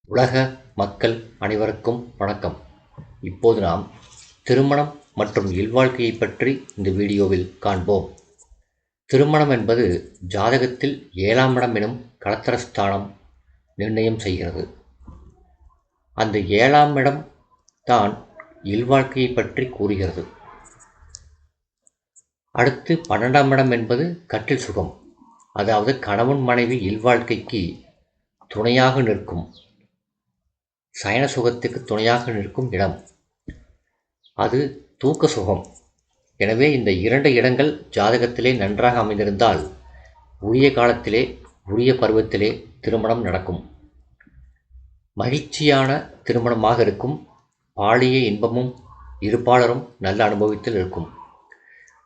உலக மக்கள் அனைவருக்கும் வணக்கம். இப்போது நாம் திருமணம் மற்றும் இல்வாழ்க்கையை பற்றி இந்த வீடியோவில் காண்போம். திருமணம் என்பது ஜாதகத்தில் 7ஆம் இடம் எனும் களத்திரஸ்தானம் நிர்ணயம் செய்கிறது. அந்த 7ஆம் இடம் தான் இல்வாழ்க்கையை பற்றி கூறுகிறது. அடுத்து 12ஆம் இடம் என்பது கட்டில் சுகம், அதாவது கணவன் மனைவி இல்வாழ்க்கைக்கு துணையாக நிற்கும், சயன சுகத்துக்கு துணையாக நிற்கும் இடம். அது தூக்க சுகம். எனவே இந்த 2 இடங்கள் ஜாதகத்திலே நன்றாக அமைந்திருந்தால் உரிய காலத்திலே உரிய பருவத்திலே திருமணம் நடக்கும். மகிழ்ச்சியான திருமணமாக இருக்கும். பாலிய இன்பமும் இருபாலரும் நல்ல அனுபவித்தல் இருக்கும்.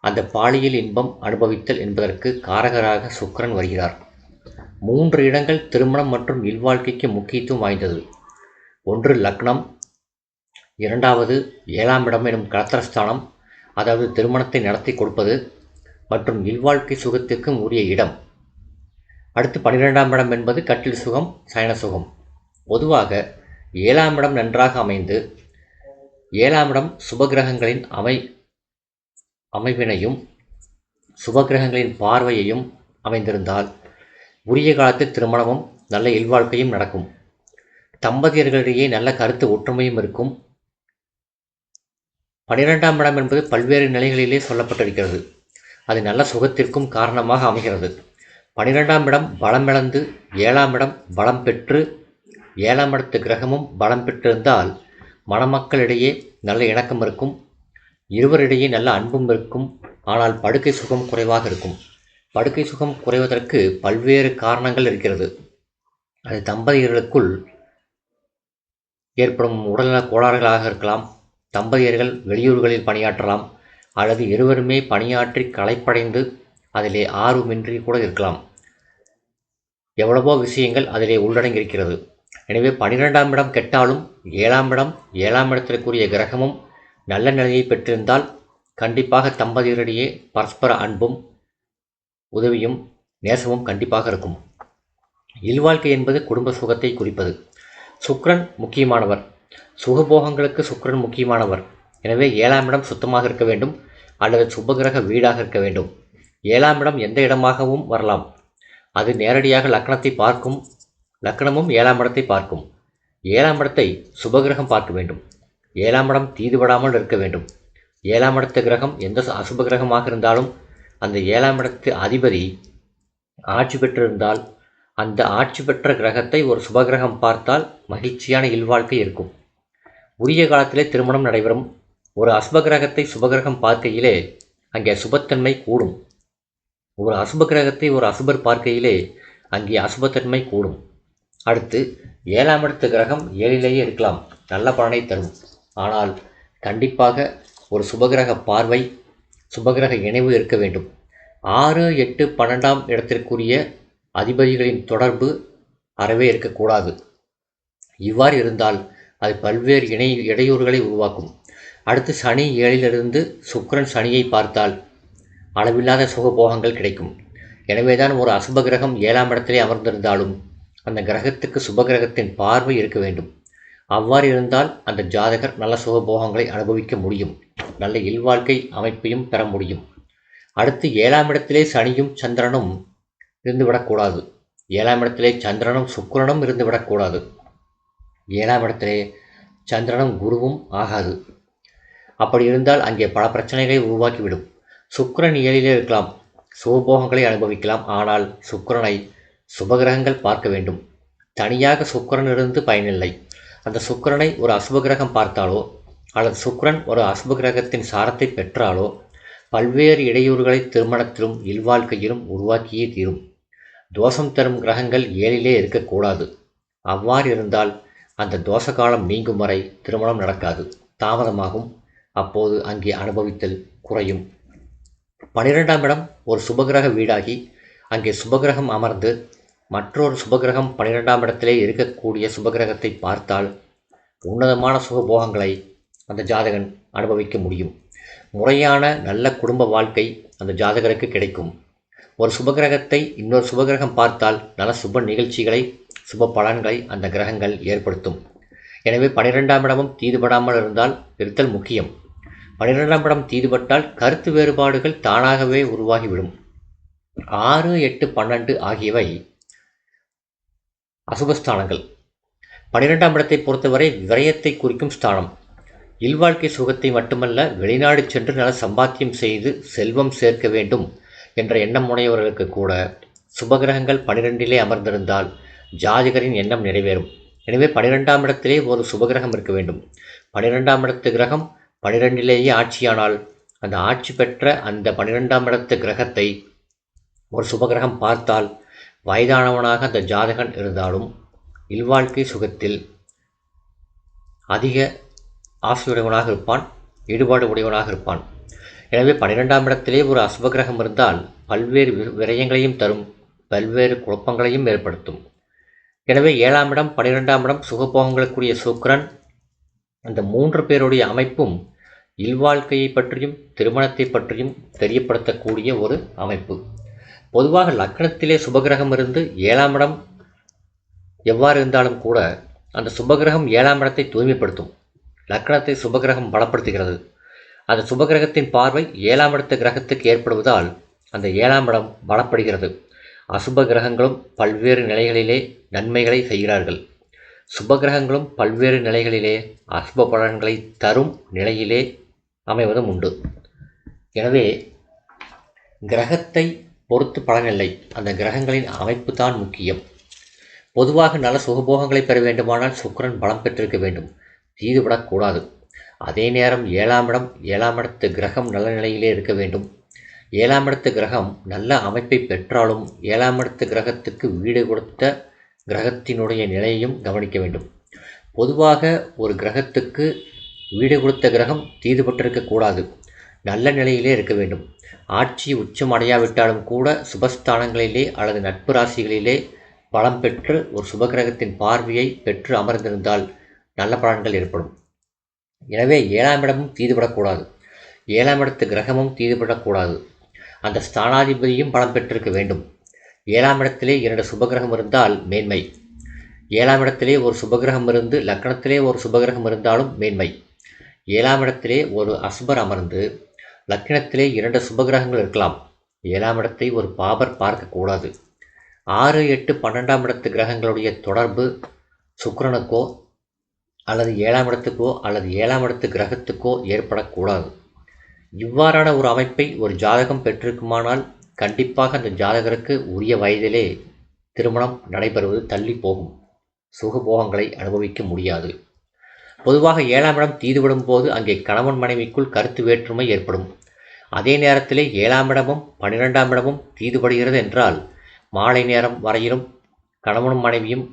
அந்த பாலியல் இன்பம் அனுபவித்தல் என்பதற்கு காரகராக சுக்கிரன் வருகிறார். 3 இடங்கள் திருமணம் மற்றும் இல்வாழ்க்கைக்கு முக்கியத்துவம் வாய்ந்தது. ஒன்று லக்னம், இரண்டாவது 7ஆம் இடம் எனும் களத்திரஸ்தானம், அதாவது திருமணத்தை நடத்தி கொடுப்பது மற்றும் இல்வாழ்க்கை சுகத்திற்கும் உரிய இடம். அடுத்து 12ஆம் இடம் என்பது கட்டில் சுகம், சயன சுகம். பொதுவாக 7ஆம் இடம் நன்றாக அமைந்து 7ஆம் இடம் சுபகிரகங்களின் அமைவினையும் சுபகிரகங்களின் பார்வையையும் அமைந்திருந்தால் உரிய காலத்தில் திருமணமும் நல்ல இல்வாழ்க்கையும் நடக்கும். தம்பதியர்களிடையே நல்ல கருத்து ஒற்றுமையும் இருக்கும். 12ஆம் இடம் என்பது பல்வேறு நிலைகளிலே சொல்லப்பட்டிருக்கிறது. அது நல்ல சுகத்திற்கும் காரணமாக அமைகிறது. 12ஆம் இடம் பலமிழந்து 7ஆம் இடம் பலம் பெற்று 7ஆம் இடத்து கிரகமும் பலம் பெற்றிருந்தால் மணமக்களிடையே நல்ல இணக்கம் இருக்கும், இருவரிடையே நல்ல அன்பும் இருக்கும். ஆனால் படுக்கை சுகம் குறைவாக இருக்கும். படுக்கை சுகம் குறைவதற்கு பல்வேறு காரணங்கள் இருக்கிறது. அது தம்பதியர்களுக்குள் ஏற்படும் உடல்நல கோளாறுகளாக இருக்கலாம். தம்பதியர்கள் வெளியூர்களில் பணியாற்றலாம், அல்லது இருவருமே பணியாற்றி களைப்படைந்து அதிலே ஆர்வமின்றி கூட இருக்கலாம். எவ்வளவோ விஷயங்கள் அதிலே உள்ளடங்கியிருக்கிறது. எனவே 12ஆம் இடம் கெட்டாலும் 7ஆம் இடம் 7ஆம் இடத்திற்குரிய கிரகமும் நல்ல நிலையை பெற்றிருந்தால் கண்டிப்பாக தம்பதியரிடையே பரஸ்பர அன்பும் உதவியும் நேசமும் கண்டிப்பாக இருக்கும். இல்வாழ்க்கை என்பது குடும்ப சுகத்தை குறிப்பது. சுக்கிரன் முக்கியமானவர். சுகபோகங்களுக்கு சுக்கிரன் முக்கியமானவர். எனவே 7ஆம் இடம் சுத்தமாக இருக்க வேண்டும், அல்லது சுபகிரக வீடாக இருக்க வேண்டும். 7ஆம் இடம் எந்த இடமாகவும் வரலாம். அது நேரடியாக லக்னத்தை பார்க்கும். லக்னமும் 7ஆம் இடத்தை பார்க்கும். 7ஆம் இடத்தை சுபகிரகம் பார்க்க வேண்டும். 7ஆம் இடம் தீதுபடாமல் இருக்க வேண்டும். 7ஆம் இடத்து கிரகம் எந்த அசுப கிரகமாக இருந்தாலும் அந்த 7ஆம் இடத்து அதிபதி ஆட்சி பெற்றிருந்தால் அந்த ஆட்சி பெற்ற கிரகத்தை ஒரு சுபகிரகம் பார்த்தால் மகிழ்ச்சியான இல்வாழ்க்கை இருக்கும். உரிய காலத்திலே திருமணம் நடைபெறும். ஒரு அசுப கிரகத்தை சுபகிரகம் பார்க்கையிலே அங்கே சுபத்தன்மை கூடும். ஒரு அசுப கிரகத்தை ஒரு அசுபர் பார்க்கையிலே அங்கே அசுபத்தன்மை கூடும். அடுத்து 7ஆம் இடத்து கிரகம் 7லேயே இருக்கலாம், நல்ல பலனை தரும். ஆனால் கண்டிப்பாக ஒரு சுபகிரக பார்வை, சுபகிரக இணைவு இருக்க வேண்டும். 6, 8, 12ஆம் இடத்திற்குரிய அதிபதிகளின் தொடர்பு அறவே இருக்கக்கூடாது. இவ்வாறு இருந்தால் அது பல்வேறு இடையூறுகளை உருவாக்கும். அடுத்து சனி 7லிருந்து சுக்கிரன் சனியை பார்த்தால் அளவில்லாத சுகபோகங்கள் கிடைக்கும். எனவேதான் ஒரு அசுப கிரகம் 7ஆம் இடத்திலே அமர்ந்திருந்தாலும் அந்த கிரகத்துக்கு சுபகிரகத்தின் பார்வை இருக்க வேண்டும். அவ்வாறு இருந்தால் அந்த ஜாதகர் நல்ல சுகபோகங்களை அனுபவிக்க முடியும், நல்ல இல்வாழ்க்கை அமைப்பையும் பெற முடியும். அடுத்து 7ஆம் இடத்திலே சனியும் சந்திரனும் இருந்துவிடக்கூடாது. 7ஆம் இடத்திலே சந்திரனும் சுக்கிரனும் இருந்துவிடக்கூடாது. 7ஆம் இடத்திலே சந்திரனும் குருவும் ஆகாது. அப்படி இருந்தால் அங்கே பல பிரச்சனைகளை உருவாக்கிவிடும். சுக்கிரன் 7லே இருக்கலாம், சுகபோகங்களை அனுபவிக்கலாம். ஆனால் சுக்கிரனை சுபகிரகங்கள் பார்க்க வேண்டும். தனியாக சுக்கிரன் இருந்து பயனில்லை. அந்த சுக்கிரனை ஒரு அசுபகிரகம் பார்த்தாலோ அல்லது சுக்கிரன் ஒரு அசுபகிரகத்தின் சாரத்தை பெற்றாலோ பல்வேறு இடையூறுகளை திருமணத்திலும் இல்வாழ்க்கையிலும் உருவாக்கியே தீரும். தோஷம் தரும் கிரகங்கள் 7லே இருக்கக்கூடாது. அவ்வாறு இருந்தால் அந்த தோஷ காலம் நீங்கும் வரை திருமணம் நடக்காது, தாமதமாகும். அப்போது அங்கே அனுபவித்தல் குறையும். 12ஆம் இடம் ஒரு சுபகிரக வீடாகி அங்கே சுபகிரகம் அமர்ந்து மற்றொரு சுபகிரகம் 12ஆம் இடத்திலே இருக்கக்கூடிய சுபகிரகத்தை பார்த்தால் உன்னதமான சுகபோகங்களை அந்த ஜாதகன் அனுபவிக்க முடியும். முறையான நல்ல குடும்ப வாழ்க்கை அந்த ஜாதகருக்கு கிடைக்கும். ஒரு சுபகிரகத்தை இன்னொரு சுபகிரகம் பார்த்தால் நல்ல சுப நிகழ்ச்சிகளை சுப பலன்களை அந்த கிரகங்கள் ஏற்படுத்தும். எனவே 12ஆம் இடமும் தீதுபடாமல் இருத்தல் முக்கியம். 12ஆம் இடம் தீதுபட்டால் கருத்து வேறுபாடுகள் தானாகவே உருவாகிவிடும். 6, 8, 12 ஆகியவை அசுபஸ்தானங்கள். 12ஆம் இடத்தை பொறுத்தவரை விரயத்தை குறிக்கும் ஸ்தானம். இல்வாழ்க்கை சுகத்தை மட்டுமல்ல, வெளிநாடு சென்று நல்ல சம்பாத்தியம் செய்து செல்வம் சேர்க்க வேண்டும் என்ற எண்ணம் உடையவர்களுக்கு கூட சுபகிரகங்கள் 12லே அமர்ந்திருந்தால் ஜாதகரின் எண்ணம் நிறைவேறும். எனவே 12ஆம் இடத்திலே ஒரு சுபகிரகம் இருக்க வேண்டும். 12ஆம் இடத்து கிரகம் 12லேயே ஆட்சியானால் அந்த ஆட்சி பெற்ற அந்த 12ஆம் இடத்து கிரகத்தை ஒரு சுபகிரகம் பார்த்தால் வயதானவனாக அந்த ஜாதகன் இருந்தாலும் இல்வாழ்க்கை சுகத்தில் அதிக ஆசையுடையவனாக இருப்பான், ஈடுபாடு உடையவனாக இருப்பான். எனவே 12ஆம் இடத்திலே ஒரு அசுபகிரகம் இருந்தால் பல்வேறு விரயங்களையும் தரும், பல்வேறு குழப்பங்களையும் ஏற்படுத்தும். எனவே 7ஆம் இடம், 12ஆம் இடம் சுகபோகங்களுக்குரிய சுக்கிரன், அந்த 3 பேருடைய அமைப்பும் இல்வாழ்க்கையை பற்றியும் திருமணத்தை பற்றியும் தெரியப்படுத்தக்கூடிய ஒரு அமைப்பு. பொதுவாக லக்னத்திலே சுபகிரகம் இருந்து 7ஆம் இடம் எவ்வாறு இருந்தாலும் கூட அந்த சுபகிரகம் 7ஆம் இடத்தை தூய்மைப்படுத்தும். லக்னத்தை சுபகிரகம் பலப்படுத்துகிறது. அந்த சுபகிரகத்தின் பார்வை 7ஆம் இடத்து கிரகத்துக்கு ஏற்படுவதால் அந்த 7ஆம் இடம் பலப்படுகிறது. அசுப கிரகங்களும் பல்வேறு நிலைகளிலே நன்மைகளை செய்கிறார்கள். சுபகிரகங்களும் பல்வேறு நிலைகளிலே அசுப பலன்களை தரும் நிலையிலே அமைவதும் உண்டு. எனவே கிரகத்தை பொறுத்து பலனில்லை, அந்த கிரகங்களின் அமைப்பு தான் முக்கியம். பொதுவாக நல்ல சுகபோகங்களை பெற வேண்டுமானால் சுக்கிரன் பலம் பெற்றிருக்க வேண்டும், தீதுவிடக்கூடாது. அதே நேரம் 7ஆம் இடம், 7ஆம் இடத்து கிரகம் நல்ல நிலையிலே இருக்க வேண்டும். 7ஆம் இடத்து கிரகம் நல்ல அமைப்பை பெற்றாலும் 7ஆம் இடத்து கிரகத்துக்கு வீடு கொடுத்த கிரகத்தினுடைய நிலையையும் கவனிக்க வேண்டும். பொதுவாக ஒரு கிரகத்துக்கு வீடு கொடுத்த கிரகம் தீதுபட்டிருக்கக்கூடாது, நல்ல நிலையிலே இருக்க வேண்டும். ஆட்சி உச்சம் அடையாவிட்டாலும் கூட சுபஸ்தானங்களிலே அல்லது நட்பு ராசிகளிலே பலம் பெற்று ஒரு சுபகிரகத்தின் பார்வையை பெற்று அமர்ந்திருந்தால் நல்ல பலன்கள் ஏற்படும். எனவே 7ஆம் இடமும் தீதுபடக்கூடாது, 7ஆம் இடத்து கிரகமும் தீதுபடக்கூடாது. அந்த ஸ்தானாதிபதியும் பலம் பெற்றிருக்க வேண்டும். 7ஆம் இடத்திலே 2 சுபகிரகம் இருந்தால் மேன்மை. 7ஆம் இடத்திலே ஒரு சுபகிரகம் இருந்து லக்னத்திலே ஒரு சுபகிரகம் இருந்தாலும் மேன்மை. 7ஆம் இடத்திலே ஒரு அசுபர் அமர்ந்து லக்னத்திலே 2 சுபகிரகங்கள் இருக்கலாம். 7ஆம் இடத்தை ஒரு பாபர் பார்க்கக்கூடாது. 6, 8, 12ஆம் இடத்து கிரகங்களுடைய தொடர்பு சுக்கிரனுக்கோ அல்லது 7ஆம் இடத்துக்கோ அல்லது 7ஆம் இடத்து கிரகத்துக்கோ ஏற்படக்கூடாது. இவ்வாறான ஒரு அமைப்பை ஒரு ஜாதகம் பெற்றிருக்குமானால் கண்டிப்பாக அந்த ஜாதகருக்கு உரிய வயதிலே திருமணம் நடைபெறுவது தள்ளி போகும், சுகபோகங்களை அனுபவிக்க முடியாது. பொதுவாக 7ஆம் இடம் தீதுவிடும் போது அங்கே கணவன் மனைவிக்குள் கருத்து வேற்றுமை ஏற்படும். அதே நேரத்திலே 7ஆம் இடமும் 12ஆம் இடமும் தீதுபடுகிறது என்றால் மாலை நேரம் வரையிலும் கணவனும் மனைவியும்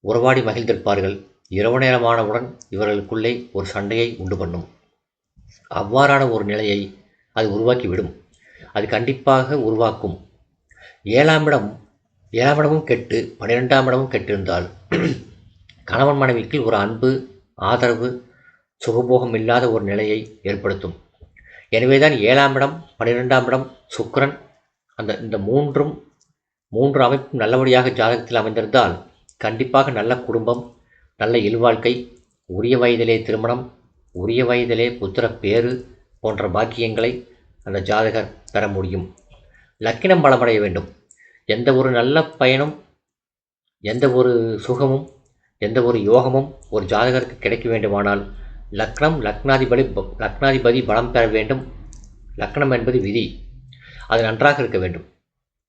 உறவாடி மகிழ்ந்திருப்பார்கள். இரவு நேரமானவுடன் இவர்களுக்குள்ளே ஒரு சண்டையை உண்டு பண்ணும். அவ்வாறான ஒரு நிலையை அது உருவாக்கிவிடும், அது கண்டிப்பாக உருவாக்கும். 7ஆம் இடமும் கெட்டு 12ஆம் இடமும் கெட்டிருந்தால் கணவன் மனைவிக்கு ஒரு அன்பு, ஆதரவு, சுகபோகம் இல்லாத ஒரு நிலையை ஏற்படுத்தும். எனவேதான் 7ஆம் இடம், 12ஆம் இடம், சுக்கிரன் இந்த மூன்று அமைப்பும் நல்லபடியாக ஜாதகத்தில் அமைந்திருந்தால் கண்டிப்பாக நல்ல குடும்பம், நல்ல இல்வாழ்க்கை, உரிய வயதிலே திருமணம், உரிய வயதிலே புத்திர பேறு போன்ற பாக்கியங்களை அந்த ஜாதகர் பெற முடியும். லக்கினம் பலமடைய வேண்டும். எந்த ஒரு நல்ல பயனும், எந்த ஒரு சுகமும், எந்த ஒரு யோகமும் ஒரு ஜாதகருக்கு கிடைக்க வேண்டுமானால் லக்னம் லக்னாதிபதி பலம் பெற வேண்டும். லக்னம் என்பது விதி, அது நன்றாக இருக்க வேண்டும்.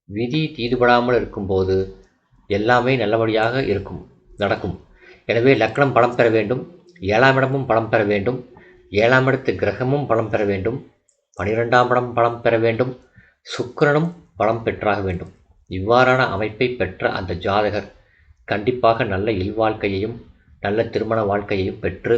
விதி தீதுபடாமல் இருக்கும்போது எல்லாமே நல்லபடியாக நடக்கும். எனவே லக்னம் பலம் பெற வேண்டும், 7ஆம் இடமும் பலம் பெற வேண்டும், 7ஆம் இடத்து கிரகமும் பலம் பெற வேண்டும், 12ஆம் இடம் பலம் பெற வேண்டும், சுக்கிரனும் பலம் பெற்றாக வேண்டும். இவ்வாறான அமைப்பை பெற்ற அந்த ஜாதகர் கண்டிப்பாக நல்ல இல்வாழ்க்கையையும் நல்ல திருமண வாழ்க்கையையும் பெற்று